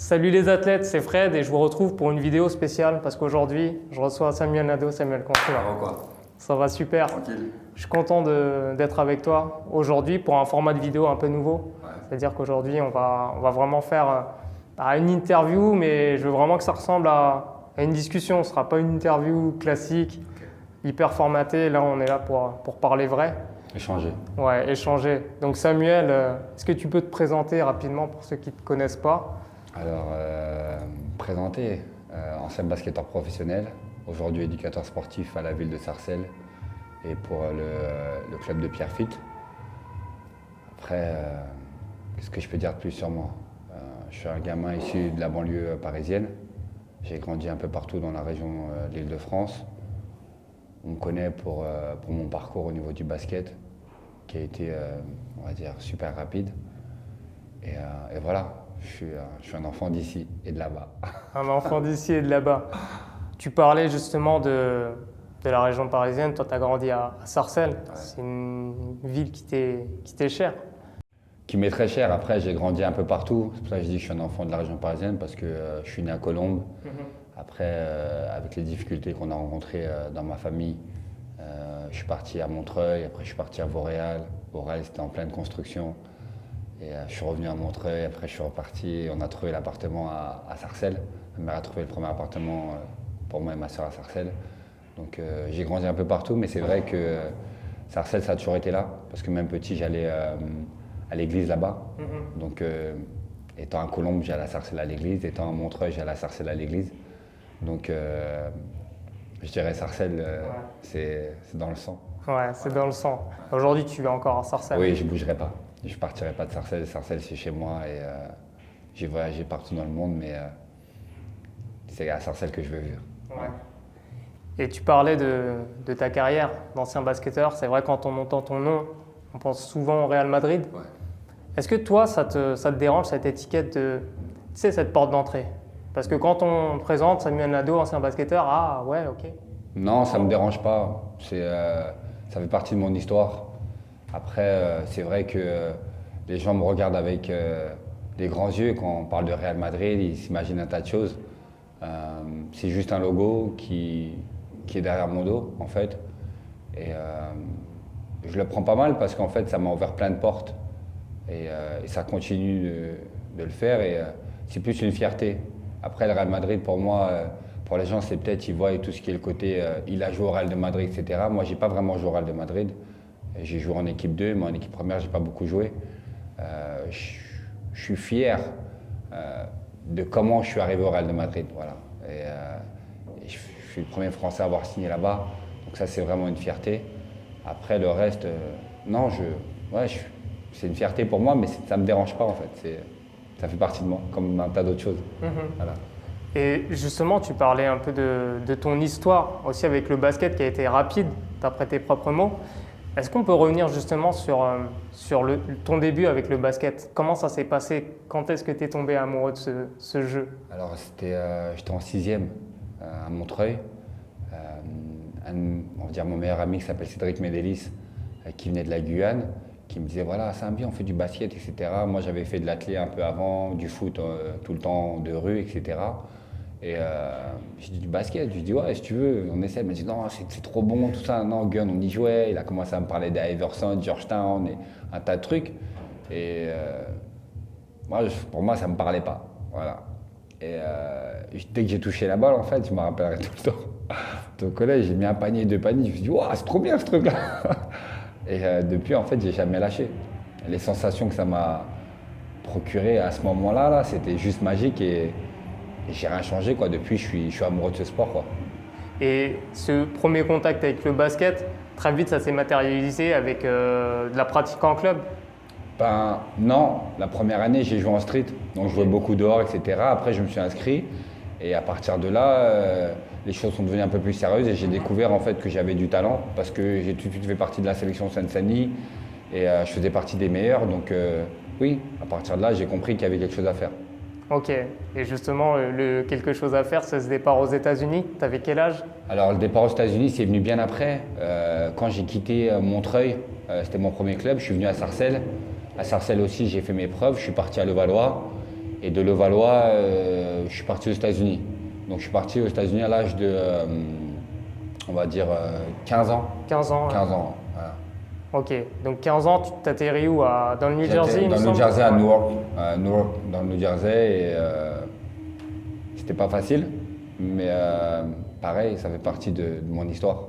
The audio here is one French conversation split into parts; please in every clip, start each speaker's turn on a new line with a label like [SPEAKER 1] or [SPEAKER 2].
[SPEAKER 1] Salut les athlètes, c'est Fred et je vous retrouve pour une vidéo spéciale parce qu'aujourd'hui, je reçois Samuel Nadeau. Samuel, comment tu vas?
[SPEAKER 2] Ça va quoi?
[SPEAKER 1] Ça va super.
[SPEAKER 2] Tranquille.
[SPEAKER 1] Je suis content d'être avec toi aujourd'hui pour un format de vidéo un peu nouveau.
[SPEAKER 2] Ouais.
[SPEAKER 1] C'est-à-dire qu'aujourd'hui, on va vraiment faire une interview, mais je veux vraiment que ça ressemble à une discussion. Ce ne sera pas une interview classique, hyper formatée. Là, on est là pour parler vrai.
[SPEAKER 2] Échanger.
[SPEAKER 1] Ouais, échanger. Donc Samuel, est-ce que tu peux te présenter rapidement pour ceux qui ne te connaissent pas?
[SPEAKER 2] Alors, présenter, ancien basketteur professionnel, aujourd'hui éducateur sportif à la ville de Sarcelles et pour le club de Pierrefitte. Après, qu'est-ce que je peux dire de plus sur moi? Je suis un gamin issu de la banlieue parisienne. J'ai grandi un peu partout dans la région de l'Île-de-France. On me connaît pour mon parcours au niveau du basket, qui a été, on va dire, super rapide. Et voilà, je suis un enfant d'ici et de là-bas.
[SPEAKER 1] Un enfant d'ici et de là-bas. Tu parlais justement de la région parisienne. Toi, tu as grandi à Sarcelles. Ouais. C'est une ville qui t'est chère.
[SPEAKER 2] Qui m'est très chère. Après, j'ai grandi un peu partout. C'est pour ça que je dis que je suis un enfant de la région parisienne parce que je suis né à Colombes. Après, avec les difficultés qu'on a rencontrées dans ma famille, je suis parti à Montreuil. Après, je suis parti à Vauréal. Vauréal, c'était en pleine construction. Et je suis revenu à Montreuil, après je suis reparti, on a trouvé l'appartement à Sarcelles. Ma mère a trouvé le premier appartement pour moi et ma soeur à Sarcelles. Donc j'ai grandi un peu partout, mais c'est vrai que Sarcelles, ça a toujours été là. Parce que même petit, j'allais à l'église là-bas. Donc étant à Colombes, j'allais à Sarcelles à l'église. Étant à Montreuil, j'allais à Sarcelles à l'église. Donc je dirais Sarcelles, c'est dans le sang.
[SPEAKER 1] Ouais, c'est dans le sang. Aujourd'hui, tu es encore à Sarcelles?
[SPEAKER 2] Oui, je ne bougerai pas. Je ne partirai pas de Sarcelles. Sarcelles, c'est chez moi et j'ai voyagé partout dans le monde, mais c'est à Sarcelles que je veux vivre.
[SPEAKER 1] Ouais. Et tu parlais de ta carrière d'ancien basketteur. C'est vrai, quand on entend ton nom, on pense souvent au Real Madrid.
[SPEAKER 2] Ouais.
[SPEAKER 1] Est-ce que toi, ça te dérange, cette étiquette de, tu sais, cette porte d'entrée? Parce que quand on présente Samuel Nadeau, ancien basketteur, ah ouais, ok.
[SPEAKER 2] Non, ça ne me dérange pas. Ça fait partie de mon histoire. Après, c'est vrai que les gens me regardent avec des grands yeux quand on parle de Real Madrid, ils s'imaginent un tas de choses. C'est juste un logo qui est derrière mon dos, en fait. Et je le prends pas mal parce qu'en fait, ça m'a ouvert plein de portes. Et ça continue de le faire. Et c'est plus une fierté. Après, le Real Madrid, pour moi, pour les gens, c'est peut-être, ils voient tout ce qui est le côté, il a joué au Real de Madrid, etc. Moi, j'ai pas vraiment joué au Real de Madrid. J'ai joué en équipe 2, mais en équipe première, j'ai pas beaucoup joué. Je suis fier de comment je suis arrivé au Real de Madrid. Voilà. Et je suis le premier Français à avoir signé là-bas. Donc ça, c'est vraiment une fierté. Après, le reste, non, c'est une fierté pour moi, mais ça me dérange pas en fait. Ça fait partie de moi, comme un tas d'autres choses. Voilà.
[SPEAKER 1] Et justement, tu parlais un peu de ton histoire aussi avec le basket qui a été rapide, d'après tes propres mots. Est-ce qu'on peut revenir justement sur ton début avec le basket? Comment ça s'est passé? Quand est-ce que tu es tombé amoureux de ce jeu?
[SPEAKER 2] Alors, j'étais en 6e à Montreuil. On va dire mon meilleur ami qui s'appelle Cédric Médélis, qui venait de la Guyane, qui me disait voilà, Sambi, on fait du basket, etc. Moi, j'avais fait de l'athlé un peu avant, du foot tout le temps, de rue, etc. Et j'ai dit du basket, je lui dis ouais si tu veux, on essaie, il m'a dit non c'est trop bon tout ça, non Gun on y jouait, il a commencé à me parler d'Iverson, Georgetown et un tas de trucs. Et pour moi ça me parlait pas, voilà. Et dès que j'ai touché la balle en fait, je me rappellerai tout le temps. Au collège j'ai mis un panier, 2 paniers, je me suis dit wow, c'est trop bien ce truc là. Et depuis en fait j'ai jamais lâché. Les sensations que ça m'a procuré à ce moment-là, c'était juste magique et j'ai rien changé quoi. Depuis, je suis amoureux de ce sport quoi.
[SPEAKER 1] Et ce premier contact avec le basket, très vite, ça s'est matérialisé avec de la pratique en club?
[SPEAKER 2] Ben non, la première année, j'ai joué en street, donc je jouais beaucoup dehors, etc. Après, je me suis inscrit et à partir de là, les choses sont devenues un peu plus sérieuses et j'ai découvert en fait que j'avais du talent parce que j'ai tout de suite fait partie de la sélection Seine-Saint-Denis et je faisais partie des meilleurs. Donc oui, à partir de là, j'ai compris qu'il y avait quelque chose à faire.
[SPEAKER 1] Ok, et justement, le quelque chose à faire, c'est ce départ aux États-Unis. Tu avais quel âge?
[SPEAKER 2] Alors le départ aux États-Unis, c'est venu bien après. Quand j'ai quitté Montreuil, c'était mon premier club, je suis venu à Sarcelles. À Sarcelles aussi, j'ai fait mes preuves, je suis parti à Levallois. Et de Levallois, je suis parti aux États-Unis. Donc je suis parti aux États-Unis à l'âge de, on va dire, 15 ans.
[SPEAKER 1] 15 ans.
[SPEAKER 2] 15 ans, voilà.
[SPEAKER 1] Ok, donc 15 ans, tu t'atterris où? Dans le New Jersey, il me
[SPEAKER 2] Dans le New
[SPEAKER 1] semble.
[SPEAKER 2] Jersey, à Newark. Newark, dans le New Jersey. Et c'était pas facile, mais pareil, ça fait partie de mon histoire.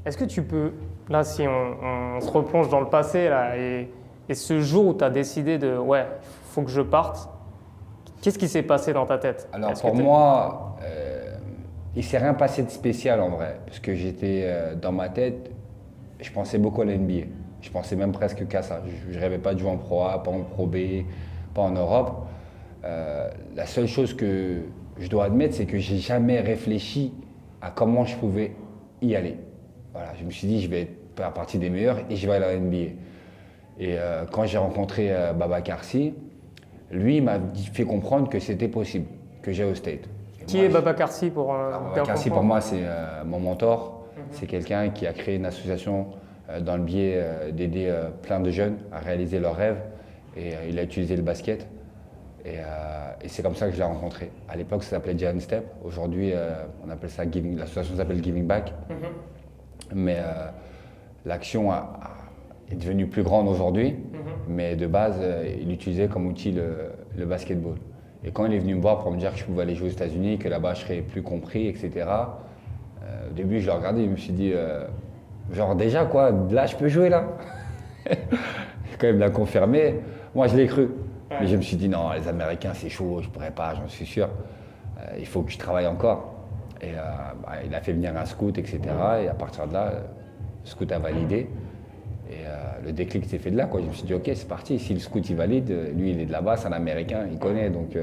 [SPEAKER 1] Est-ce que tu peux, là, si on se replonge dans le passé, là, et ce jour où tu as décidé de, ouais, faut que je parte, qu'est-ce qui s'est passé dans ta tête?
[SPEAKER 2] Alors pour moi, il s'est rien passé de spécial en vrai, parce que j'étais dans ma tête, je pensais beaucoup à la NBA. Je pensais même presque qu'à ça. Je rêvais pas de jouer en Pro A, pas en Pro B, pas en Europe. La seule chose que je dois admettre, c'est que j'ai jamais réfléchi à comment je pouvais y aller. Voilà, je me suis dit, je vais faire partie des meilleurs et je vais aller à la NBA. Et quand j'ai rencontré Babacar Sy, lui il m'a fait comprendre que c'était possible, que j'aille au State.
[SPEAKER 1] Qui est Babacar Sy pour
[SPEAKER 2] Babacar Sy pour moi c'est mon mentor. C'est quelqu'un qui a créé une association dans le biais d'aider plein de jeunes à réaliser leurs rêves. Et il a utilisé le basket. Et c'est comme ça que je l'ai rencontré. À l'époque, ça s'appelait Giant Step. Aujourd'hui, on appelle ça Giving. L'association s'appelle Giving Back. Mais l'action est devenue plus grande aujourd'hui. Mais de base, il utilisait comme outil le basketball. Et quand il est venu me voir pour me dire que je pouvais aller jouer aux États-Unis, que là-bas je serais plus compris, etc. Au début, je l'ai regardé, je me suis dit, genre déjà quoi, là je peux jouer là. Quand même l'a confirmé. Moi, je l'ai cru. Mais je me suis dit, non, les Américains, c'est chaud, je pourrais pas, j'en suis sûr. Il faut que je travaille encore. Et il a fait venir un scout, etc. Et à partir de là, le scout a validé. Et le déclic s'est fait de là, quoi. Je me suis dit, ok, c'est parti. Si le scout il valide, lui, il est de là-bas, c'est un Américain, il connaît. Donc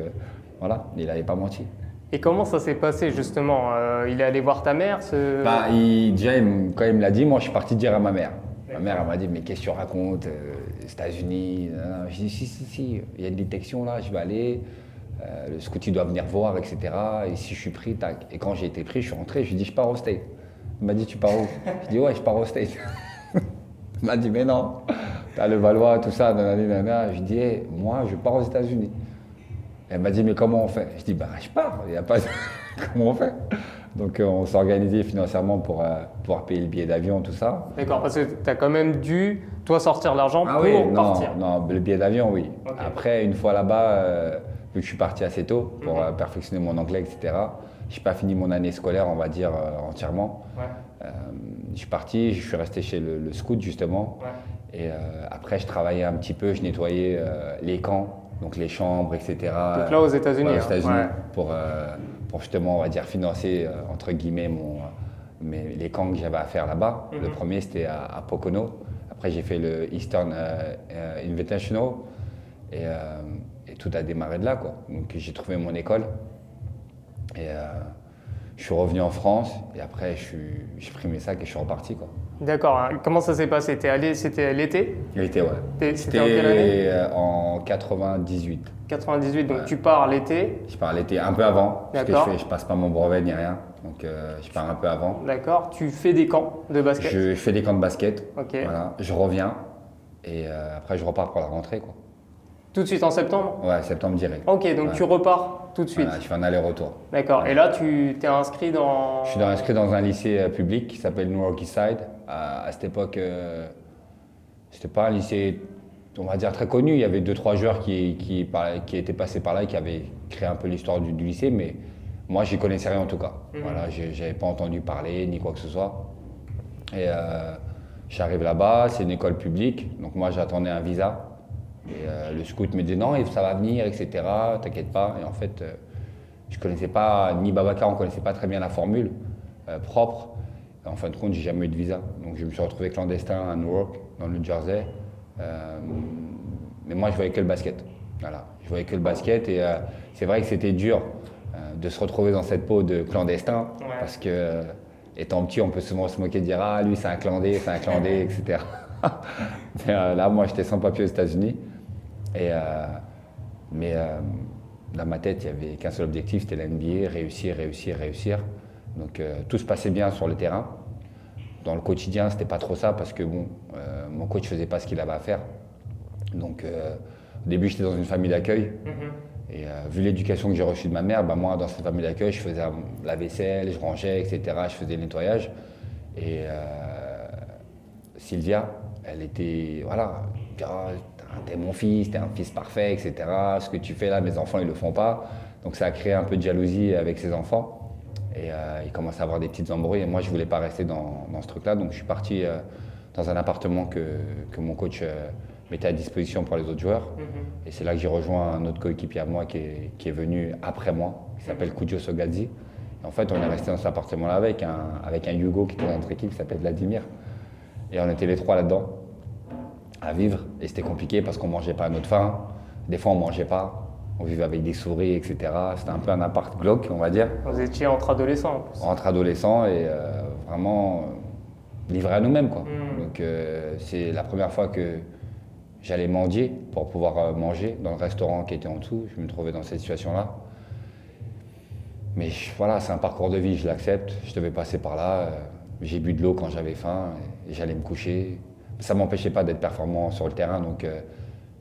[SPEAKER 2] voilà, il n'avait pas menti.
[SPEAKER 1] Et comment ça s'est passé justement? Il est allé voir ta mère
[SPEAKER 2] Déjà, quand il me l'a dit, moi, je suis parti dire à ma mère. Ma mère, elle m'a dit, mais qu'est-ce que tu racontes, les États-Unis? Je dis, si, il y a une détection là, je vais aller. Le scout, il doit venir voir, etc. Et si je suis pris, tac. Et quand j'ai été pris, je suis rentré, je lui ai dit, je pars au State. Il m'a dit, tu pars où? Je dis, ouais, je pars au State. Il m'a dit, mais non, t'as le Valois, tout ça, nanana. Je lui ai dit, hey, moi, je pars aux États-Unis. Elle m'a dit, mais comment on fait? Je dis, bah, je pars, il n'y a pas de... Comment on fait? Donc, on s'est organisé financièrement pour pouvoir payer le billet d'avion, tout ça.
[SPEAKER 1] D'accord, parce que tu as quand même dû, toi, sortir l'argent pour partir.
[SPEAKER 2] Non, le billet d'avion, oui.
[SPEAKER 1] Okay.
[SPEAKER 2] Après, une fois là-bas, vu que je suis parti assez tôt pour perfectionner mon anglais, etc., je n'ai pas fini mon année scolaire, on va dire, entièrement.
[SPEAKER 1] Ouais.
[SPEAKER 2] Je suis parti, je suis resté chez le scout, justement.
[SPEAKER 1] Ouais.
[SPEAKER 2] Et après, je travaillais un petit peu, je nettoyais les camps, donc les chambres, etc.
[SPEAKER 1] Donc là, aux États-Unis.
[SPEAKER 2] Ouais, aux États-Unis, pour justement, on va dire, financer, entre guillemets, les camps que j'avais à faire là-bas. Le premier, c'était à Pocono. Après, j'ai fait le Eastern Invitational. Et tout a démarré de là, quoi. Donc, j'ai trouvé mon école. Et je suis revenu en France. Et après, j'ai pris mes sacs et je suis reparti, quoi.
[SPEAKER 1] D'accord. Hein. Comment ça s'est passé? C'était l'été?
[SPEAKER 2] L'été, ouais.
[SPEAKER 1] C'était en quelle année?
[SPEAKER 2] En 98.
[SPEAKER 1] 98, donc tu pars l'été?
[SPEAKER 2] Je pars l'été, un peu avant. Parce que
[SPEAKER 1] D'accord.
[SPEAKER 2] je passe pas mon brevet ni rien. Donc je pars un peu avant.
[SPEAKER 1] D'accord. Tu fais des camps de basket?
[SPEAKER 2] Je fais des camps de basket.
[SPEAKER 1] Ok.
[SPEAKER 2] Voilà. Je reviens. Et après, je repars pour la rentrée, quoi.
[SPEAKER 1] Tout de suite en septembre?
[SPEAKER 2] Ouais, septembre direct.
[SPEAKER 1] Ok, donc tu repars tout de suite.
[SPEAKER 2] Voilà, je fais un aller-retour.
[SPEAKER 1] D'accord. Et là, tu t'es inscrit dans...
[SPEAKER 2] Je suis inscrit dans un lycée public qui s'appelle Newark Eastside. À cette époque, c'était pas un lycée, on va dire, très connu. Il y avait 2-3 joueurs qui étaient passés par là et qui avaient créé un peu l'histoire du lycée, mais moi, j'y connaissais rien en tout cas. Voilà, j'avais pas entendu parler ni quoi que ce soit. Et j'arrive là-bas, c'est une école publique, donc moi, j'attendais un visa. Et le scout me dit non, ça va venir, etc. T'inquiète pas. Et en fait, je connaissais pas, ni Babacar, on connaissait pas très bien la formule propre. Et en fin de compte, j'ai jamais eu de visa. Donc je me suis retrouvé clandestin à Newark, dans le New Jersey. Mais moi, je voyais que le basket. Voilà, je voyais que le basket. Et c'est vrai que c'était dur de se retrouver dans cette peau de clandestin.
[SPEAKER 1] Ouais.
[SPEAKER 2] Parce que, étant petit, on peut souvent se moquer de dire ah, lui, c'est un clandé, etc. Mais là, moi, j'étais sans papier aux États-Unis. Mais dans ma tête, il n'y avait qu'un seul objectif, c'était la NBA, réussir. Donc tout se passait bien sur le terrain. Dans le quotidien, c'était pas trop ça parce que bon, mon coach faisait pas ce qu'il avait à faire. Donc au début, j'étais dans une famille d'accueil. Et vu l'éducation que j'ai reçue de ma mère, bah, moi, dans cette famille d'accueil, je faisais la vaisselle, je rangeais, etc. Je faisais le nettoyage. Et Sylvia, elle était, voilà, ah, t'es mon fils, t'es un fils parfait, etc. Ce que tu fais là, mes enfants, ils le font pas. Donc ça a créé un peu de jalousie avec ses enfants. Et ils commençaient à avoir des petites embrouilles. Et moi, je voulais pas rester dans ce truc-là. Donc je suis parti dans un appartement que mon coach mettait à disposition pour les autres joueurs. Et c'est là que j'ai rejoint un autre coéquipier à moi qui est venu après moi, qui s'appelle Kudjo Sogadzi. Et en fait, on est resté dans cet appartement-là avec un Hugo qui était dans notre équipe, qui s'appelle Vladimir. Et on était les trois là-dedans, à vivre. Et c'était compliqué parce qu'on mangeait pas à notre faim. Des fois, on mangeait pas. On vivait avec des souris, etc. C'était un peu un appart glauque, on va dire.
[SPEAKER 1] Vous étiez entre adolescents en plus.
[SPEAKER 2] Entre adolescents et vraiment livrés à nous-mêmes, quoi. Donc c'est la première fois que j'allais mendier pour pouvoir manger dans le restaurant qui était en dessous. Je me trouvais dans cette situation-là. Mais voilà, c'est un parcours de vie, je l'accepte. Je devais passer par là. J'ai bu de l'eau quand j'avais faim et j'allais me coucher. Ça ne m'empêchait pas d'être performant sur le terrain, donc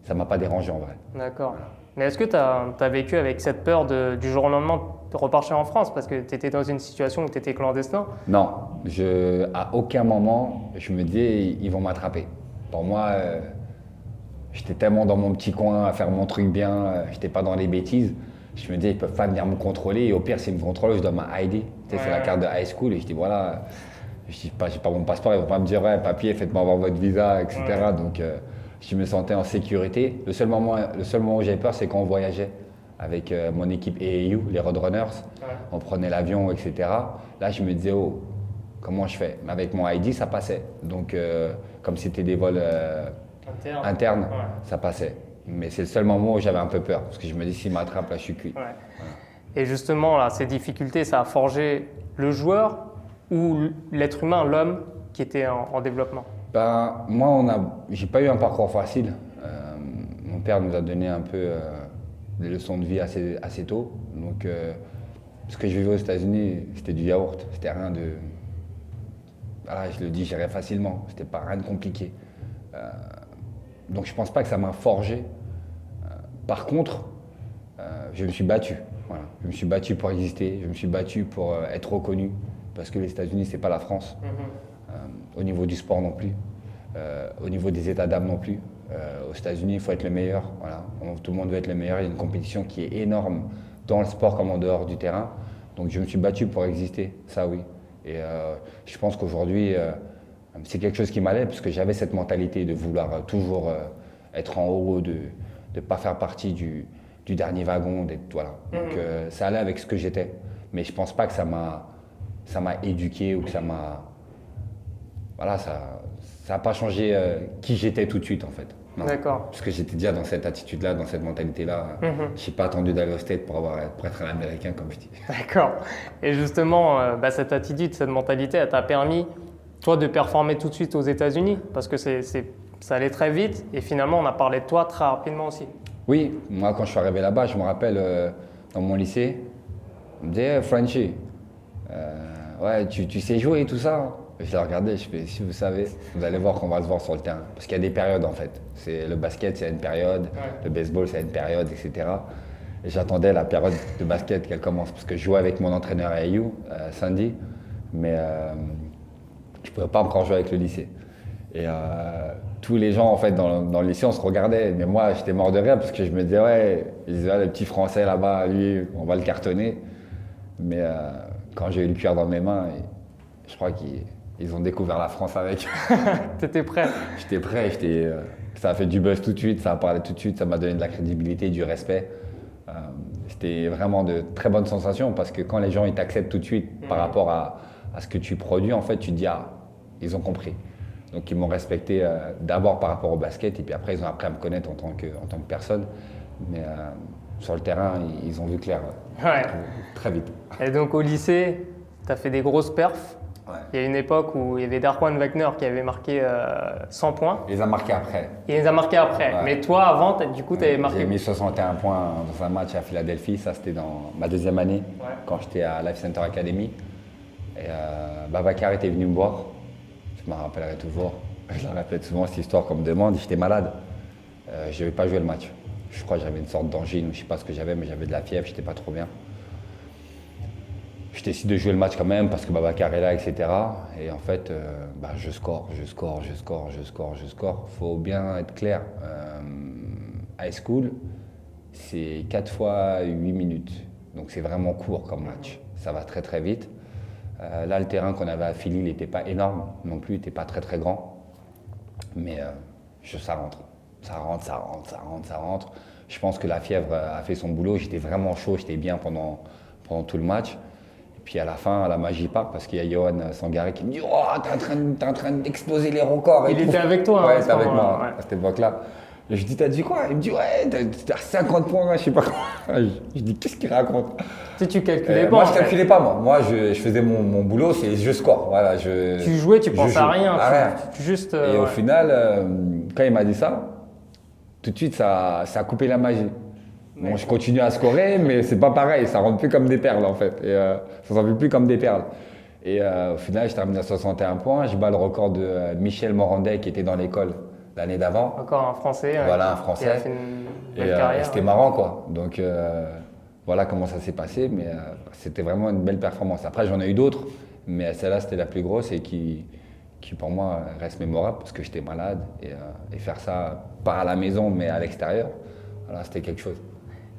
[SPEAKER 2] ça ne m'a pas dérangé en vrai.
[SPEAKER 1] D'accord. Voilà. Mais est-ce que tu as vécu avec cette peur du jour au lendemain de repartir en France parce que tu étais dans une situation où tu étais clandestin?
[SPEAKER 2] Non, à aucun moment je me disais ils vont m'attraper. Pour moi, j'étais tellement dans mon petit coin à faire mon truc bien, j'étais pas dans les bêtises. Je me disais ils peuvent pas venir me contrôler et au pire s'ils me contrôlent, je donne ma ID. Tu sais, c'est la carte de high school et je dis voilà, j'ai pas mon passeport, ils vont pas me dire ouais papier, faites-moi avoir votre visa, etc. Donc je me sentais en sécurité. Le seul moment où j'avais peur, c'est quand on voyageait avec mon équipe EAU, les Roadrunners. On prenait l'avion, etc. Là, je me disais, oh, comment je fais? Mais avec mon ID, ça passait. Donc, comme c'était des vols internes, ça passait. Mais c'est le seul moment où j'avais un peu peur. Parce que je me dis, s'ils m'attrapent, là, je suis cuit.
[SPEAKER 1] Voilà. Et justement, là, ces difficultés, ça a forgé le joueur ou l'être humain, l'homme qui était en développement?
[SPEAKER 2] Ben, moi, j'ai pas eu un parcours facile. Mon père nous a donné un peu des leçons de vie assez tôt. Donc, ce que je vivais aux États-Unis, c'était du yaourt. C'était rien de. Voilà, je le digérais facilement. C'était pas rien de compliqué. Donc, je pense pas que ça m'a forgé. Par contre, je me suis battu. Voilà. Je me suis battu pour exister. Je me suis battu pour être reconnu. Parce que les États-Unis, c'est pas la France. Au niveau du sport non plus, au niveau des états d'âme non plus. Aux États-Unis, il faut être le meilleur. Voilà. Tout le monde veut être le meilleur. Il y a une compétition qui est énorme dans le sport comme en dehors du terrain. Donc je me suis battu pour exister, ça oui. Et je pense qu'aujourd'hui, c'est quelque chose qui m'allait parce que j'avais cette mentalité de vouloir toujours être en haut, de ne pas faire partie du dernier wagon. Voilà. Donc ça allait avec ce que j'étais. Mais je ne pense pas que ça m'a éduqué ou que ça m'a. Voilà, ça n'a pas changé qui j'étais tout de suite en fait.
[SPEAKER 1] D'accord.
[SPEAKER 2] Parce que j'étais déjà dans cette attitude-là, dans cette mentalité-là. Je n'ai pas attendu d'aller au State pour être un Américain comme je dis.
[SPEAKER 1] D'accord. Et justement, cette attitude, cette mentalité, elle t'a permis, toi, de performer tout de suite aux États-Unis parce que ça allait très vite et finalement, on a parlé de toi très rapidement aussi.
[SPEAKER 2] Oui, moi quand je suis arrivé là-bas, je me rappelle dans mon lycée, on me disait Frenchy, ouais, tu sais jouer et tout ça. Je l'ai regardé, je fais, si vous savez, vous allez voir qu'on va se voir sur le terrain. Parce qu'il y a des périodes en fait. Le basket, c'est une période, le baseball, c'est une période, etc. Et j'attendais la période de basket qu'elle commence. Parce que je jouais avec mon entraîneur à AU, Sandy, mais je ne pouvais pas encore jouer avec le lycée. Et tous les gens en fait dans le lycée, on se regardait. Mais moi, j'étais mort de rire parce que je me disais, ouais, ils disaient, ah, le petit français là-bas, lui, on va le cartonner. Mais quand j'ai eu le cuir dans mes mains, je crois qu'ils ont découvert la France avec.
[SPEAKER 1] T'étais prêt?
[SPEAKER 2] J'étais prêt, ça a fait du buzz tout de suite, ça a parlé tout de suite, ça m'a donné de la crédibilité, du respect. C'était vraiment de très bonnes sensations parce que quand les gens ils t'acceptent tout de suite par rapport à ce que tu produis, en fait, tu te dis, ah, ils ont compris. Donc ils m'ont respecté d'abord par rapport au basket et puis après ils ont appris à me connaître en tant que personne. Mais sur le terrain, ils ont vu clair très vite.
[SPEAKER 1] Et donc au lycée, tu as fait des grosses perfs.
[SPEAKER 2] Ouais.
[SPEAKER 1] Il y a une époque où il y avait Darwan Wagner qui avait marqué 100 points.
[SPEAKER 2] Il les a marqués après.
[SPEAKER 1] Il les a marqués après. Ouais. Mais toi, avant, du coup, tu avais marqué.
[SPEAKER 2] J'ai mis 61 points dans un match à Philadelphie. Ça, c'était dans ma deuxième année, quand j'étais à Life Center Academy. Et Babacar était venu me voir. Je me rappellerai toujours. Je la répète souvent cette histoire qu'on me demande. J'étais malade. Je n'avais pas joué le match. Je crois que j'avais une sorte d'angine, je sais pas ce que j'avais, mais j'avais de la fièvre, j'étais pas trop bien. Je décide de jouer le match quand même parce que Babacar est là, etc. Et en fait, je score. Faut bien être clair. High school, c'est 4 fois 8 minutes. Donc c'est vraiment court comme match. Ça va très très vite. Là, le terrain qu'on avait à Philly, il n'était pas énorme non plus, il n'était pas très très grand. Mais ça rentre. Ça rentre. Je pense que la fièvre a fait son boulot. J'étais vraiment chaud, j'étais bien pendant tout le match. Puis à la fin, la magie part parce qu'il y a Johan Sangare qui me dit « Oh, t'es en train d'exploser les records ».
[SPEAKER 1] Il était avec toi,
[SPEAKER 2] ouais, c'était avec moi
[SPEAKER 1] ouais.
[SPEAKER 2] à cette époque-là. Et je dis « T'as dit quoi ?» Il me dit « Ouais, t'as 50 points, je sais pas quoi ». Je dis « Qu'est-ce qu'il raconte ?»
[SPEAKER 1] Tu calculais pas.
[SPEAKER 2] Moi, je calculais pas, moi. Moi, je faisais mon boulot, c'est je score. Voilà,
[SPEAKER 1] tu jouais, tu pensais à rien. Juste,
[SPEAKER 2] et au final, quand il m'a dit ça, tout de suite, ça a coupé la magie. Bon, je continue à scorer, mais c'est pas pareil, ça rentre plus comme des perles en fait. Et ça s'envole plus comme des perles. Et au final, je termine à 61 points. Je bats le record de Michel Morandet qui était dans l'école l'année d'avant.
[SPEAKER 1] Encore un Français.
[SPEAKER 2] Voilà, un Français.
[SPEAKER 1] Qui a fait une belle carrière.
[SPEAKER 2] C'était marrant quoi. Donc voilà comment ça s'est passé, mais c'était vraiment une belle performance. Après, j'en ai eu d'autres, mais celle-là, c'était la plus grosse et qui pour moi reste mémorable parce que j'étais malade. Et faire ça, pas à la maison, mais à l'extérieur, voilà, c'était quelque chose.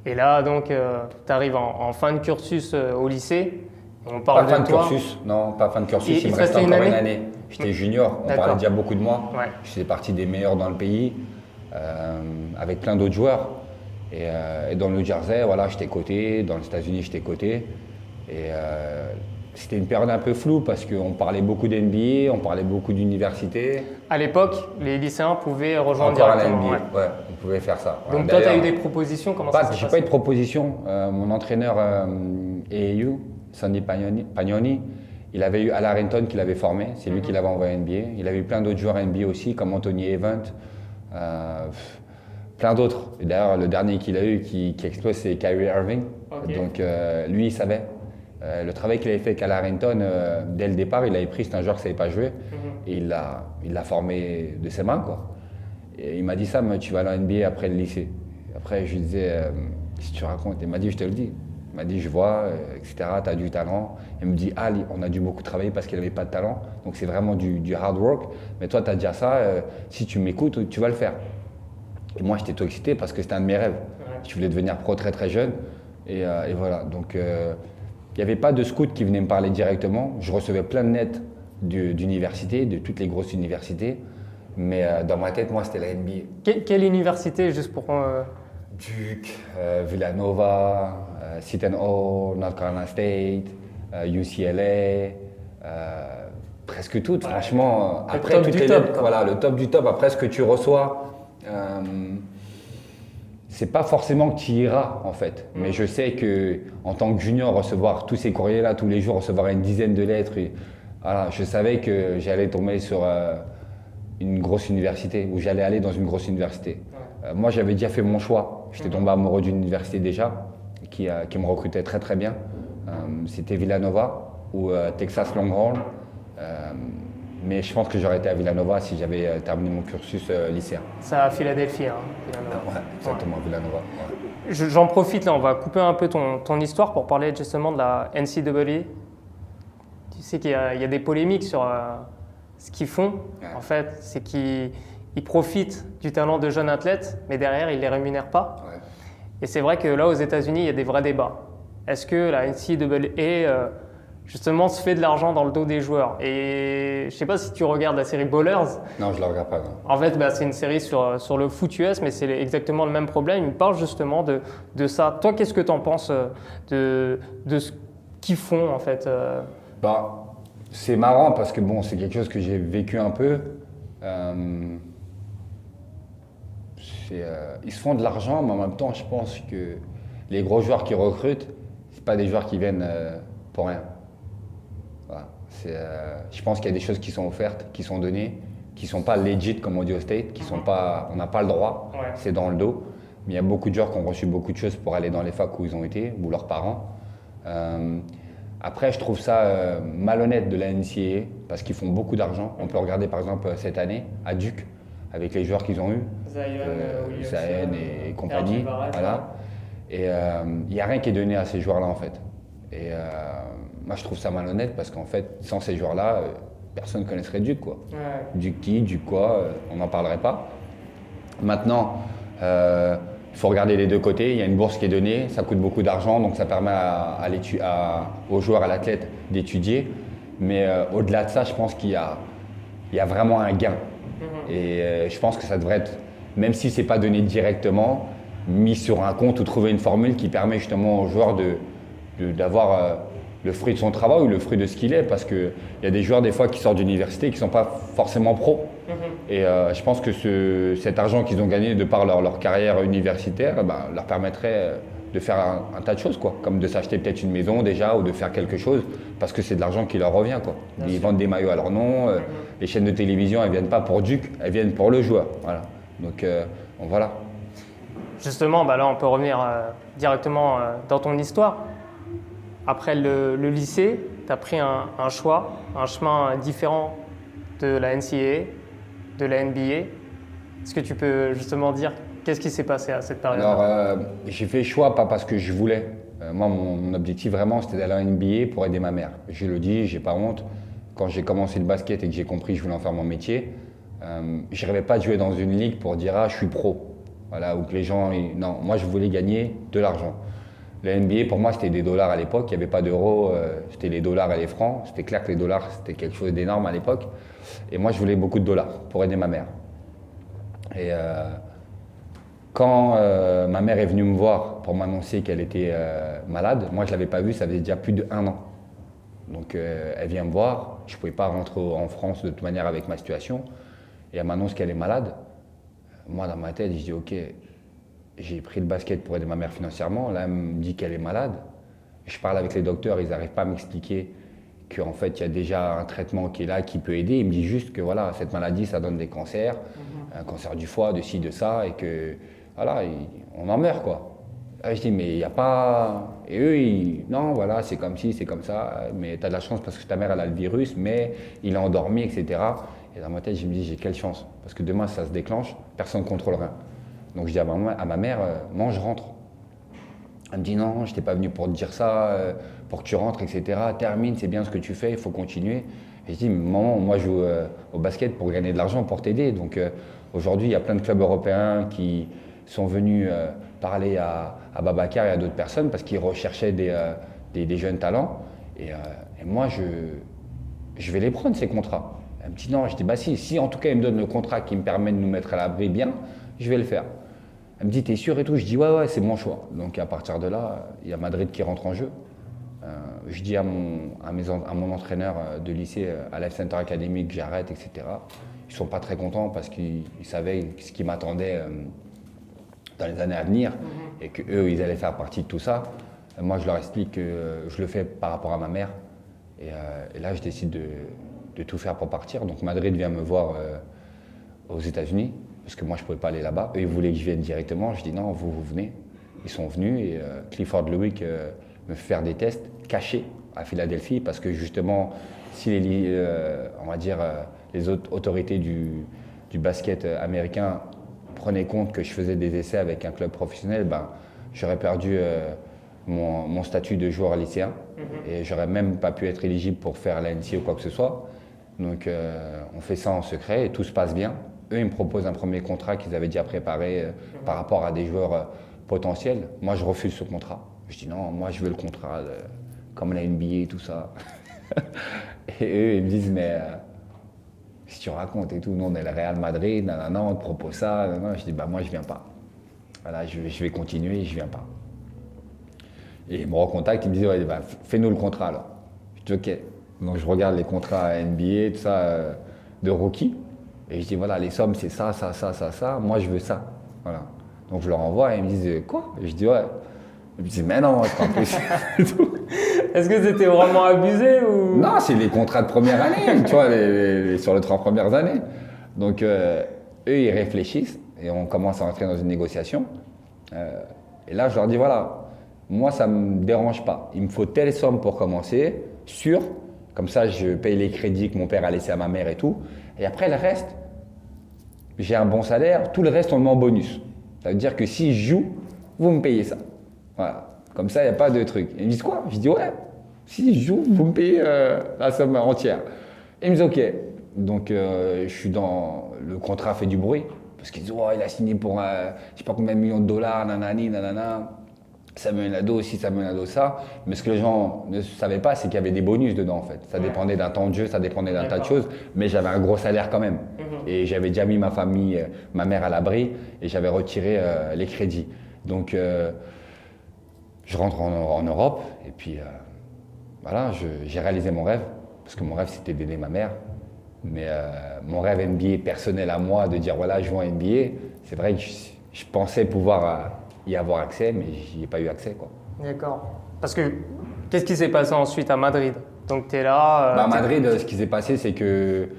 [SPEAKER 1] Et là, donc, tu arrives en fin de cursus au lycée. On parle
[SPEAKER 2] pas fin de
[SPEAKER 1] toi.
[SPEAKER 2] cursus, non, pas fin de cursus, il me
[SPEAKER 1] restait
[SPEAKER 2] restait encore une année. J'étais junior, on parlait déjà beaucoup de moi.
[SPEAKER 1] Ouais.
[SPEAKER 2] Je faisais partie des meilleurs dans le pays, avec plein d'autres joueurs. Et dans le New Jersey, voilà, j'étais coté, dans les États-Unis, j'étais coté. Et c'était une période un peu floue parce qu'on parlait beaucoup d'NBA, on parlait beaucoup d'université.
[SPEAKER 1] À l'époque, les lycéens pouvaient rejoindre
[SPEAKER 2] encore
[SPEAKER 1] directement.
[SPEAKER 2] À l'NBA, ouais, on pouvait faire ça.
[SPEAKER 1] Donc toi, tu as eu des propositions, comment ça s'est passé?
[SPEAKER 2] J'ai pas eu de proposition. Mon entraîneur AAU, Sandy Pagnoni, il avait eu Al Harrington qui l'avait formé, c'est lui qui l'avait envoyé à NBA. Il avait eu plein d'autres joueurs NBA aussi, comme Anthony Evans, plein d'autres. Et d'ailleurs, le dernier qu'il a eu qui explose, c'est Kyrie Irving. Okay. Donc lui, il savait. Le travail qu'il avait fait avec Al Harrington, dès le départ, il avait pris, c'est un joueur qui ne savait pas jouer, et il l'a formé de ses mains, quoi. Et il m'a dit ça, mais tu vas à la NBA après le lycée. Après, je lui disais, si tu racontes, il m'a dit, je te le dis. Il m'a dit, je vois, etc., tu as du talent. Il me dit, on a dû beaucoup travailler parce qu'il n'avait pas de talent. Donc c'est vraiment du hard work. Mais toi, tu as déjà ça, si tu m'écoutes, tu vas le faire. Et moi, j'étais tout excité parce que c'était un de mes rêves. Ouais. Je voulais devenir pro très très jeune. Et voilà, donc il n'y avait pas de scout qui venait me parler directement. Je recevais plein de lettres d'universités, de toutes les grosses universités. Mais dans ma tête, moi, c'était la NBA.
[SPEAKER 1] Quelle université, juste pour…
[SPEAKER 2] Duke, Villanova, Seton Hall, North Carolina State, UCLA, presque toutes, ouais, franchement. Après, toutes les lettres, voilà, le top du top. Après, ce que tu reçois, c'est pas forcément que tu iras, en fait. Mais je sais qu'en tant que junior, recevoir tous ces courriers-là, tous les jours, recevoir une dizaine de lettres, voilà, je savais que j'allais tomber sur une grosse université, ou j'allais aller dans une grosse université. Moi, j'avais déjà fait mon choix. J'étais tombé amoureux d'une université déjà, qui me recrutait très très bien. C'était Villanova ou Texas Longhorn. Mais je pense que j'aurais été à Villanova si j'avais terminé mon cursus lycéen.
[SPEAKER 1] C'est à Philadelphie, hein, Villanova.
[SPEAKER 2] Ouais, exactement, ouais. Villanova. Ouais.
[SPEAKER 1] J'en profite, là, on va couper un peu ton histoire pour parler justement de la NCAA. Tu sais qu'il y a des polémiques sur ce qu'ils font. Ouais. En fait, c'est qu'ils profitent du talent de jeunes athlètes, mais derrière, ils ne les rémunèrent pas. Ouais. Et c'est vrai que là, aux États-Unis, il y a des vrais débats. Est-ce que la NCAA, justement, se fait de l'argent dans le dos des joueurs? Et je ne sais pas si tu regardes la série Ballers.
[SPEAKER 2] Non, je ne la regarde pas. Non.
[SPEAKER 1] En fait, c'est une série sur le foot US, mais c'est exactement le même problème. Il parle justement de ça. Toi, qu'est-ce que tu en penses de ce qu'ils font, en fait
[SPEAKER 2] c'est marrant parce que bon, c'est quelque chose que j'ai vécu un peu. Ils se font de l'argent, mais en même temps, je pense que les gros joueurs qui recrutent, ce pas des joueurs qui viennent pour rien. Voilà. Je pense qu'il y a des choses qui sont offertes, qui sont données, qui ne sont pas legit comme on dit au State, on n'a pas le droit, ouais. C'est dans le dos. Mais il y a beaucoup de joueurs qui ont reçu beaucoup de choses pour aller dans les facs où ils ont été, ou leurs parents. Après, je trouve ça malhonnête de la NCAA parce qu'ils font beaucoup d'argent. On peut regarder par exemple cette année à Duke avec les joueurs qu'ils ont eus, Zayn et compagnie. Voilà. Et il n'y a rien qui est donné à ces joueurs-là en fait. Et moi je trouve ça malhonnête parce qu'en fait, sans ces joueurs-là, personne ne connaîtrait Duc quoi.
[SPEAKER 1] Ouais.
[SPEAKER 2] Duc qui, Duc quoi, on n'en parlerait pas. Maintenant, il faut regarder les deux côtés. Il y a une bourse qui est donnée, ça coûte beaucoup d'argent, donc ça permet aux joueurs, à l'athlète d'étudier. Mais au-delà de ça, je pense qu'il y a vraiment un gain. Et je pense que ça devrait être, même si ce n'est pas donné directement, mis sur un compte ou trouver une formule qui permet justement aux joueurs d'avoir le fruit de son travail ou le fruit de ce qu'il est. Parce qu'il y a des joueurs des fois qui sortent d'université qui ne sont pas forcément pros. Et je pense que cet argent qu'ils ont gagné de par leur carrière universitaire leur permettrait de faire un tas de choses, quoi. Comme de s'acheter peut-être une maison déjà ou de faire quelque chose parce que c'est de l'argent qui leur revient, quoi. Ils vendent des maillots à leur nom, les chaînes de télévision elles ne viennent pas pour Duc, elles viennent pour le joueur. Voilà. Donc voilà.
[SPEAKER 1] Justement, là on peut revenir directement dans ton histoire. Après le lycée, tu as pris un choix, un chemin différent de la NCAA, de la NBA. Est-ce que tu peux justement dire qu'est-ce qui s'est passé à cette période?
[SPEAKER 2] Alors, j'ai fait le choix pas parce que je voulais. Moi, mon objectif vraiment, c'était d'aller en NBA pour aider ma mère. Je le dis, j'ai pas honte. Quand j'ai commencé le basket et que j'ai compris que je voulais en faire mon métier, je rêvais pas de jouer dans une ligue pour dire je suis pro. Voilà, ou que les gens. Non, moi, je voulais gagner de l'argent. La NBA, pour moi, c'était des dollars à l'époque. Il n'y avait pas d'euros, c'était les dollars et les francs. C'était clair que les dollars, c'était quelque chose d'énorme à l'époque. Et moi, je voulais beaucoup de dollars pour aider ma mère. Et quand ma mère est venue me voir pour m'annoncer qu'elle était malade, moi, je ne l'avais pas vue, ça faisait déjà plus d'1 an. Donc, elle vient me voir. Je ne pouvais pas rentrer en France de toute manière avec ma situation. Et elle m'annonce qu'elle est malade. Moi, dans ma tête, je dis OK. J'ai pris le basket pour aider ma mère financièrement. Là, elle me dit qu'elle est malade. Je parle avec les docteurs, ils n'arrivent pas à m'expliquer qu'en fait, il y a déjà un traitement qui est là, qui peut aider. Ils me disent juste que voilà, cette maladie, ça donne des cancers, un cancer du foie, de ci, de ça, et que voilà, on en meurt, quoi. Là, je dis, mais il n'y a pas. Et eux, non, voilà, c'est comme ci, c'est comme ça, mais tu as de la chance parce que ta mère, elle a le virus, mais il est endormi, etc. Et dans ma tête, je me dis, j'ai quelle chance? Parce que demain, ça se déclenche, personne ne contrôle rien. Donc je dis à ma mère, non, je rentre. Elle me dit non, je t'ai pas venu pour te dire ça, pour que tu rentres, etc. Termine, c'est bien ce que tu fais, il faut continuer. Et je dis, maman, moi je joue au basket pour gagner de l'argent, pour t'aider. Donc aujourd'hui, il y a plein de clubs européens qui sont venus parler à Babacar et à d'autres personnes parce qu'ils recherchaient des jeunes talents. Et moi, je vais les prendre, ces contrats. Elle me dit non, je dis bah si en tout cas ils me donnent le contrat qui me permet de nous mettre à l'abri bien, je vais le faire. Elle me dit, t'es sûr et tout? Je dis, ouais, c'est mon choix. Donc à partir de là, il y a Madrid qui rentre en jeu. Je dis à mon entraîneur de lycée, à Life Center Academy, que j'arrête, etc. Ils ne sont pas très contents parce qu'ils savaient ce qui m'attendait dans les années à venir et qu'eux, ils allaient faire partie de tout ça. Moi, je leur explique que je le fais par rapport à ma mère. Et là, je décide de tout faire pour partir. Donc Madrid vient me voir aux États-Unis. Parce que moi, je ne pouvais pas aller là-bas. Eux, ils voulaient que je vienne directement. Je dis non, vous venez. Ils sont venus et Clifford Lewick me fait faire des tests cachés à Philadelphie parce que justement, si on va dire, les autres autorités du basket américain prenaient compte que je faisais des essais avec un club professionnel, j'aurais perdu mon statut de joueur lycéen et j'aurais même pas pu être éligible pour faire la NCAA ou quoi que ce soit. Donc, on fait ça en secret et tout se passe bien. Eux, ils me proposent un premier contrat qu'ils avaient déjà préparé par rapport à des joueurs potentiels. Moi, je refuse ce contrat. Je dis non, moi, je veux le contrat comme la NBA et tout ça. Et eux, ils me disent, mais si tu racontes et tout, nous, on est le Real Madrid, nanana, on te propose ça. Nanana. Je dis, moi, je viens pas. Voilà, je vais continuer et je viens pas. Et ils me recontactent, ils me disent, ouais, fais-nous le contrat alors. Je dis, ok. Donc, je regarde les contrats NBA, tout ça, de rookie. Et je dis, voilà, les sommes, c'est ça, moi je veux ça. Voilà. Donc je leur envoie et ils me disent, quoi? Et je dis, ouais. Ils me disent, mais non, c'est pas possible.
[SPEAKER 1] Est-ce que c'était vraiment abusé ou?
[SPEAKER 2] Non, c'est les contrats de première année, tu vois, sur les 3 premières années. Donc eux, ils réfléchissent et on commence à entrer dans une négociation. Et là, je leur dis, voilà, moi, ça ne me dérange pas. Il me faut telle somme pour commencer, sûr. Comme ça, je paye les crédits que mon père a laissés à ma mère et tout. Et après, le reste, j'ai un bon salaire, tout le reste, on le met en bonus. Ça veut dire que si je joue, vous me payez ça. Voilà. Comme ça, il n'y a pas de truc. Ils me disent quoi? Je dis ouais, si je joue, vous me payez la somme entière. Et ils me disent ok. Donc, je suis dans. Le contrat fait du bruit. Parce qu'ils disent oh, il a signé pour je sais pas combien de millions de dollars, nanani, nanana. Samuel Nadeau aussi, Samuel Nadeau ça. Mais ce que les gens ne savaient pas, c'est qu'il y avait des bonus dedans en fait. Ça dépendait d'un temps de jeu, ça dépendait d'un tas de choses. Mais j'avais un gros salaire quand même. Et j'avais déjà mis ma famille, ma mère à l'abri et j'avais retiré les crédits. Donc je rentre en Europe et puis voilà, j'ai réalisé mon rêve. Parce que mon rêve c'était d'aider ma mère. Mais mon rêve NBA personnel à moi, de dire voilà, je joue en NBA, c'est vrai que je pensais pouvoir y avoir accès, mais j'y ai pas eu accès, quoi.
[SPEAKER 1] D'accord. Parce que qu'est-ce qui s'est passé ensuite à Madrid? Donc tu es là.
[SPEAKER 2] À Madrid, ce qui s'est passé, c'est que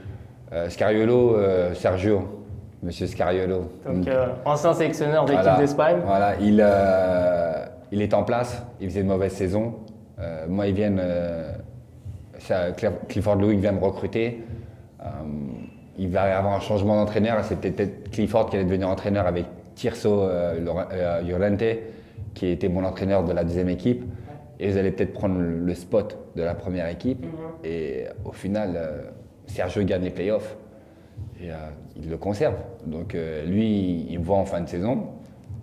[SPEAKER 2] Scariolo, Sergio, monsieur Scariolo.
[SPEAKER 1] Donc ancien sélectionneur d'équipe
[SPEAKER 2] voilà,
[SPEAKER 1] d'Espagne.
[SPEAKER 2] Voilà, il est en place, il faisait une mauvaise saison. Moi, ils viennent. Clifford Louis vient me recruter. Il va y avoir un changement d'entraîneur. C'était peut-être Clifford qui allait devenir entraîneur avec Tirso Llorente, qui était mon entraîneur de la deuxième équipe. Et ils allaient peut-être prendre le spot de la première équipe. Et au final, Sergio gagne les playoffs. Et il le conserve. Donc lui, il me voit en fin de saison.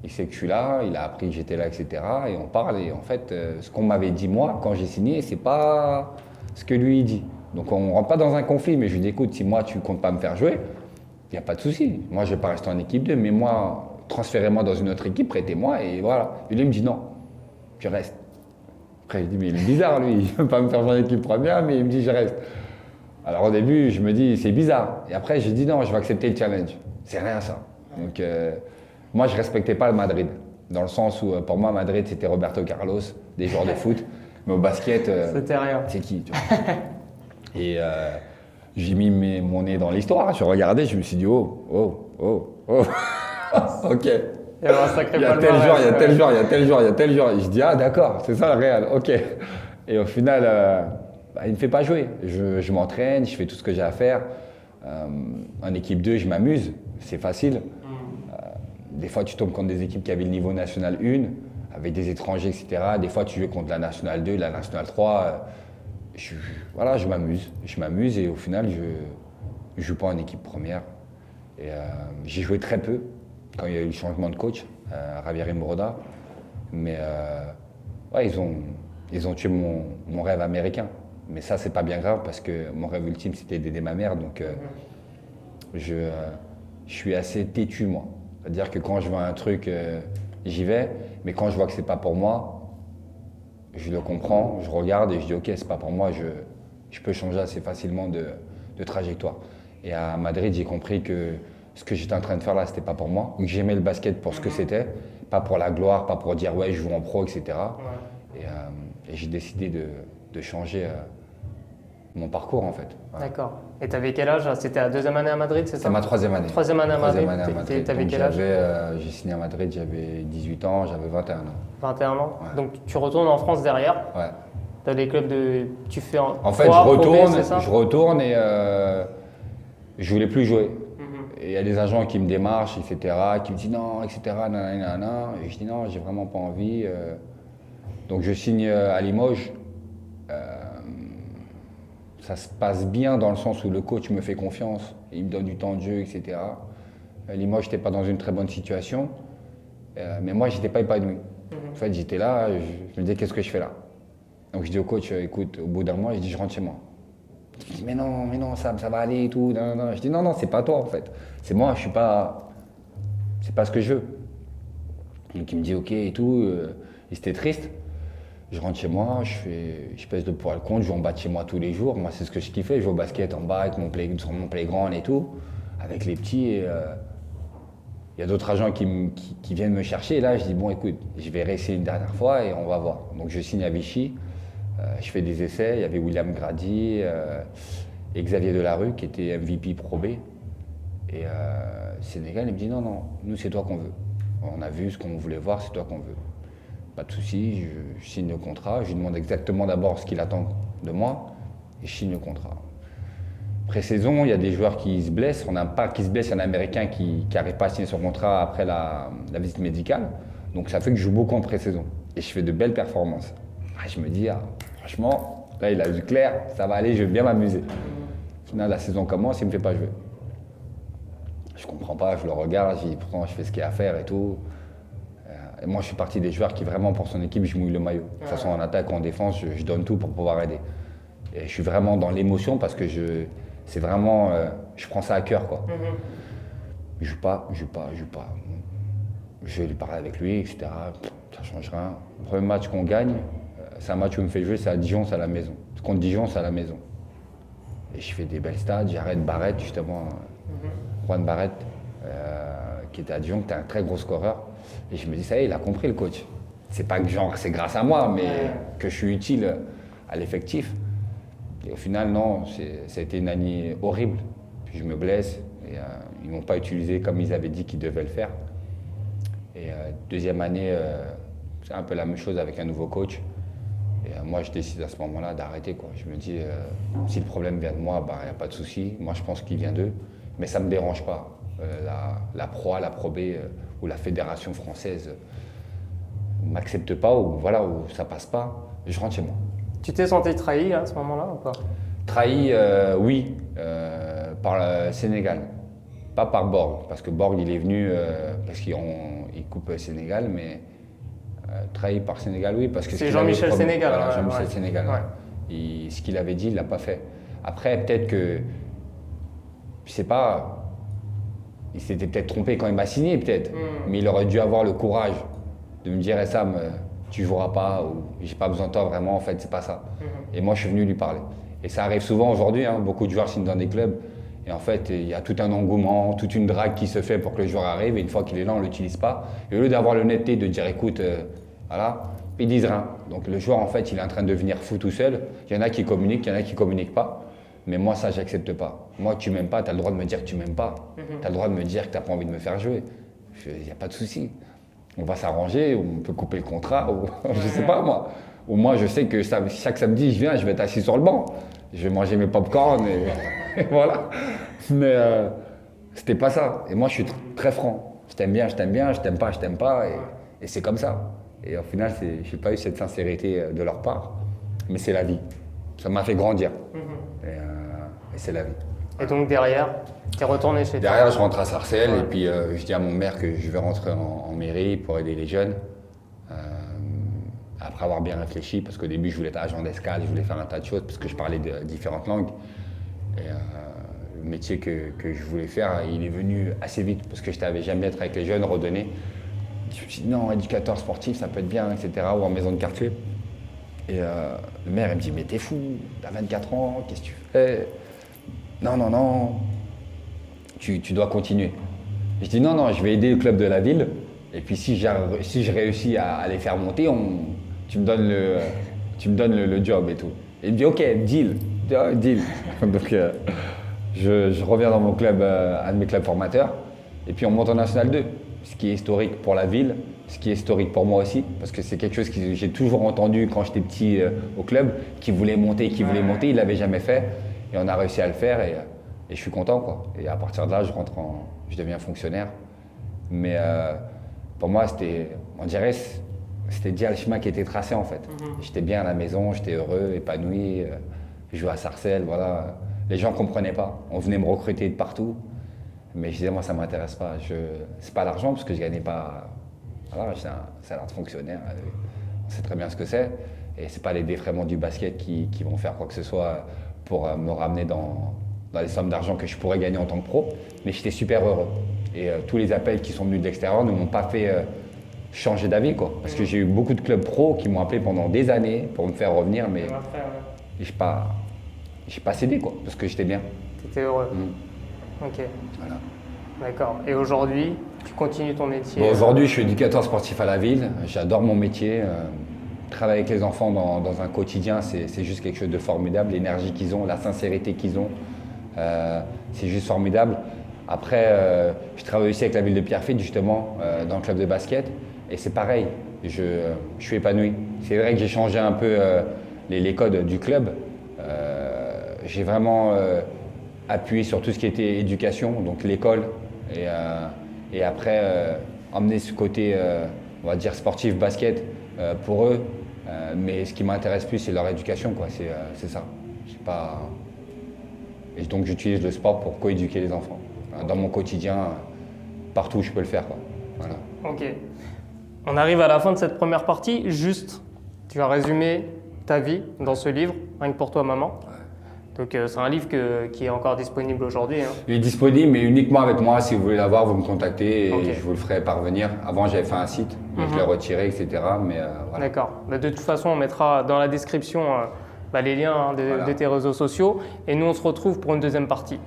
[SPEAKER 2] Il sait que je suis là, il a appris que j'étais là, etc. Et on parle. Et en fait, ce qu'on m'avait dit moi, quand j'ai signé, c'est pas ce que lui il dit. Donc on ne rentre pas dans un conflit, mais je lui dis écoute, si moi tu ne comptes pas me faire jouer, il n'y a pas de souci. Moi je ne vais pas rester en équipe 2, mais moi, transférez-moi dans une autre équipe, prêtez-moi, et voilà. Et lui il me dit non, tu restes. Après je dis mais il est bizarre lui, il ne veut pas me faire jouer en équipe première, mais il me dit je reste. Alors au début je me dis c'est bizarre, et après je dis non, je vais accepter le challenge. C'est rien ça. Donc moi je ne respectais pas le Madrid, dans le sens où pour moi Madrid c'était Roberto Carlos, des joueurs de foot, mais au basket,
[SPEAKER 1] c'était rien.
[SPEAKER 2] C'est qui tu vois. Et j'ai mis mon nez dans l'histoire, je regardais, je me suis dit oh. Ok.
[SPEAKER 1] Il y a un sacré
[SPEAKER 2] il y a tel joueur, il y a tel joueur, il y a tel joueur, il y a tel joueur. Et je dis ah d'accord, c'est ça le Real, ok. Et au final, il ne me fait pas jouer. Je m'entraîne, je fais tout ce que j'ai à faire. En équipe 2, je m'amuse, c'est facile. Des fois, tu tombes contre des équipes qui avaient le niveau national 1, avec des étrangers, etc. Des fois, tu joues contre la nationale 2, la nationale 3. Voilà, je m'amuse et au final, je ne joue pas en équipe première. Et j'ai joué très peu quand il y a eu le changement de coach, Javier Imbroda. Mais ouais, ils ont tué mon rêve américain. Mais ça, c'est pas bien grave parce que mon rêve ultime, c'était d'aider ma mère. Donc, je suis assez têtu, moi. C'est-à-dire que quand je vois un truc, j'y vais. Mais quand je vois que c'est pas pour moi, je le comprends, je regarde et je dis ok, c'est pas pour moi, je peux changer assez facilement de trajectoire. Et à Madrid, j'ai compris que ce que j'étais en train de faire là, c'était pas pour moi. Donc j'aimais le basket pour ce que c'était, pas pour la gloire, pas pour dire ouais, je joue en pro, etc. Ouais. Et j'ai décidé de changer mon parcours en fait. Voilà.
[SPEAKER 1] D'accord. Et tu avais quel âge? C'était la deuxième année à Madrid, c'est ça?
[SPEAKER 2] C'est ma troisième année.
[SPEAKER 1] Troisième année à Madrid. Tu avais quel âge?
[SPEAKER 2] J'ai signé à Madrid, j'avais 18 ans, j'avais 21 ans.
[SPEAKER 1] 21 ans.
[SPEAKER 2] Ouais.
[SPEAKER 1] Donc tu retournes en France derrière.
[SPEAKER 2] Ouais.
[SPEAKER 1] Tu as des clubs de. Tu fais
[SPEAKER 2] en fait, je retourne et je voulais plus jouer. Et il y a des agents qui me démarchent, etc., qui me disent non, etc., nanana. Et je dis non, j'ai vraiment pas envie. Donc je signe à Limoges. Ça se passe bien dans le sens où le coach me fait confiance, il me donne du temps de jeu, etc. Limoges, j'étais pas dans une très bonne situation, mais moi, j'étais pas épanoui. En fait, j'étais là, je me disais, qu'est-ce que je fais là? Donc je dis au coach, écoute, au bout d'un mois, je dis, je rentre chez moi. Il dit, mais non, ça va aller et tout. Non. Je dis, non, c'est pas toi en fait. C'est moi, je suis pas. C'est pas ce que je veux. Donc il me dit, ok et tout. Et c'était triste. Je rentre chez moi, je pèse le poids à le compte, je joue en bas de chez moi tous les jours. Moi, c'est ce que je kiffais. Je joue au basket en bas avec sur mon playground et tout, avec les petits. Et il y a d'autres agents qui viennent me chercher. Et là, je dis, bon, écoute, je vais réessayer une dernière fois et on va voir. Donc, je signe à Vichy. Je fais des essais. Il y avait William Grady et Xavier Delarue qui était MVP Pro B. Et Sénégal, il me dit, non, nous, c'est toi qu'on veut. On a vu ce qu'on voulait voir, c'est toi qu'on veut. Pas de souci, je signe le contrat. Je lui demande exactement d'abord ce qu'il attend de moi et je signe le contrat. Pré-saison, il y a des joueurs qui se blessent. On n'a pas qui se blessent, il y a un Américain qui n'arrive pas à signer son contrat après la visite médicale. Donc ça fait que je joue beaucoup en pré-saison. Et je fais de belles performances. Je me dis, franchement, là il a vu clair, ça va aller, je vais bien m'amuser. Au final, la saison commence, il ne me fait pas jouer. Je comprends pas, je le regarde, je dis pourtant je fais ce qu'il y a à faire et tout. Et moi je suis parti des joueurs qui vraiment pour son équipe, je mouille le maillot. De toute façon en attaque ou en défense, je donne tout pour pouvoir aider. Et je suis vraiment dans l'émotion parce que c'est vraiment, je prends ça à cœur quoi. Je joue pas. Je vais lui parler avec lui, etc. Ça change rien. Le premier match qu'on gagne, c'est un match où il me fait jouer, c'est à Dijon, c'est à la maison. Contre Dijon, c'est à la maison. Et je fais des belles stats, j'arrête Barrett justement. Juan Barrett, qui était à Dijon, qui était un très gros scoreur. Et je me dis, ça y est, il a compris le coach. C'est pas que genre, c'est grâce à moi, mais que je suis utile à l'effectif. Et au final, non, ça a été une année horrible. Puis je me blesse et ils ne m'ont pas utilisé comme ils avaient dit qu'ils devaient le faire. Et deuxième année, c'est un peu la même chose avec un nouveau coach. Et moi, je décide à ce moment-là d'arrêter, quoi. Je me dis, si le problème vient de moi, il n'y a pas de souci. Moi, je pense qu'il vient d'eux. Mais ça ne me dérange pas. La Pro A, la Pro B ou la Fédération française ne m'accepte pas ou ça passe pas, je rentre chez moi.
[SPEAKER 1] Tu t'es senti trahi à ce moment-là ou pas?
[SPEAKER 2] Trahi, oui, par le Sénégal. Pas par Borg, parce que Borg il est venu parce qu'il coupe Sénégal, mais trahi par Sénégal, oui. Parce que
[SPEAKER 1] c'est Jean-Michel Sénégal.
[SPEAKER 2] Voilà, Jean-Michel Sénégal. Ouais. Ce qu'il avait dit, il ne l'a pas fait. Après, peut-être que je sais pas, il s'était peut-être trompé quand il m'a signé, peut-être. Mais il aurait dû avoir le courage de me dire, Sam, tu joueras pas, ou j'ai pas besoin de toi vraiment, en fait, c'est pas ça. Et moi, je suis venu lui parler. Et ça arrive souvent aujourd'hui, beaucoup de joueurs signent dans des clubs. Et en fait, il y a tout un engouement, toute une drague qui se fait pour que le joueur arrive. Et une fois qu'il est là, on ne l'utilise pas. Et au lieu d'avoir l'honnêteté de dire, écoute, voilà, ils disent rien. Donc le joueur, en fait, il est en train de devenir fou tout seul. Il y en a qui communiquent, il y en a qui ne communiquent pas. Mais moi, ça, j'accepte pas. Moi, tu m'aimes pas, tu as le droit de me dire que tu m'aimes pas. Tu as le droit de me dire que tu n'as pas envie de me faire jouer. Il n'y a pas de souci. On va s'arranger, on peut couper le contrat, ou je sais pas moi. Ou moi, je sais que chaque samedi, je viens, je vais être assis sur le banc. Je vais manger mes pop-corn et voilà. Mais c'était pas ça. Et moi, je suis très franc. Je t'aime bien, je t'aime pas, je t'aime pas. Et c'est comme ça. Et au final, j'ai pas eu cette sincérité de leur part. Mais c'est la vie. Ça m'a fait grandir. Et c'est la vie.
[SPEAKER 1] Et donc derrière, tu es retourné chez toi?
[SPEAKER 2] Derrière, je rentre à Sarcelles et puis je dis à mon maire que je vais rentrer en mairie pour aider les jeunes. Après avoir bien réfléchi, parce qu'au début, je voulais être agent d'escale, je voulais faire un tas de choses parce que je parlais de différentes langues. Et le métier que je voulais faire, il est venu assez vite parce que j'aime bien être avec les jeunes, redonner. Je me suis dit non, éducateur sportif, ça peut être bien, etc. Ou en maison de quartier. Et le maire, il me dit, mais t'es fou, t'as 24 ans, qu'est-ce que tu fais? Non, tu dois continuer. Je dis non, je vais aider le club de la ville. Et puis si je réussis à les faire monter, tu me donnes le job et tout. Et il me dit, ok, deal. Deal. Donc je reviens dans mon club, un de mes clubs formateurs. Et puis on monte en National 2, ce qui est historique pour la ville, ce qui est historique pour moi aussi, parce que c'est quelque chose que j'ai toujours entendu quand j'étais petit au club, qui voulait monter, il ne l'avait jamais fait. Et on a réussi à le faire et je suis content, quoi. Et à partir de là, je deviens fonctionnaire. Mais pour moi, on dirait, c'était déjà le chemin qui était tracé en fait. J'étais bien à la maison, j'étais heureux, épanoui, je jouais à Sarcelles, voilà. Les gens ne comprenaient pas. On venait me recruter de partout. Mais je disais, moi, ça ne m'intéresse pas. C'est pas l'argent, parce que je ne gagnais pas. Voilà, j'ai un salaire de fonctionnaire. On sait très bien ce que c'est. Et ce n'est pas les défraiements du basket qui vont faire quoi que ce soit pour me ramener dans les sommes d'argent que je pourrais gagner en tant que pro. Mais j'étais super heureux. Et tous les appels qui sont venus de l'extérieur ne m'ont pas fait changer d'avis, quoi. Parce que j'ai eu beaucoup de clubs pro qui m'ont appelé pendant des années pour me faire revenir, mais je n'ai pas cédé, quoi, parce que j'étais bien.
[SPEAKER 1] Tu étais heureux. Ok. Voilà. D'accord. Et aujourd'hui, tu continues ton métier?
[SPEAKER 2] Aujourd'hui, je suis éducateur sportif à la ville. J'adore mon métier. Travailler avec les enfants dans un quotidien, c'est juste quelque chose de formidable. L'énergie qu'ils ont, la sincérité qu'ils ont, c'est juste formidable. Après, je travaille aussi avec la ville de Pierrefitte, justement, dans le club de basket. Et c'est pareil, je suis épanoui. C'est vrai que j'ai changé un peu les codes du club. J'ai vraiment appuyer sur tout ce qui était éducation, donc l'école, et après emmener ce côté, on va dire, sportif, basket pour eux. Mais ce qui m'intéresse plus, c'est leur éducation, quoi. C'est ça. Pas... Et donc j'utilise le sport pour coéduquer les enfants. Dans mon quotidien, partout où je peux le faire, quoi. Voilà.
[SPEAKER 1] Ok. On arrive à la fin de cette première partie. Juste, tu vas résumer ta vie dans ce livre, rien que pour toi, maman. Donc c'est un livre qui est encore disponible aujourd'hui. Hein.
[SPEAKER 2] Il est disponible, mais uniquement avec moi. Si vous voulez l'avoir, vous me contactez et
[SPEAKER 1] Okay.
[SPEAKER 2] je vous le ferai parvenir. Avant, j'avais fait un site, mais je l'ai retiré, etc. Mais voilà.
[SPEAKER 1] D'accord. Bah, de toute façon, on mettra dans la description les liens de tes réseaux sociaux. Et nous, on se retrouve pour une deuxième partie.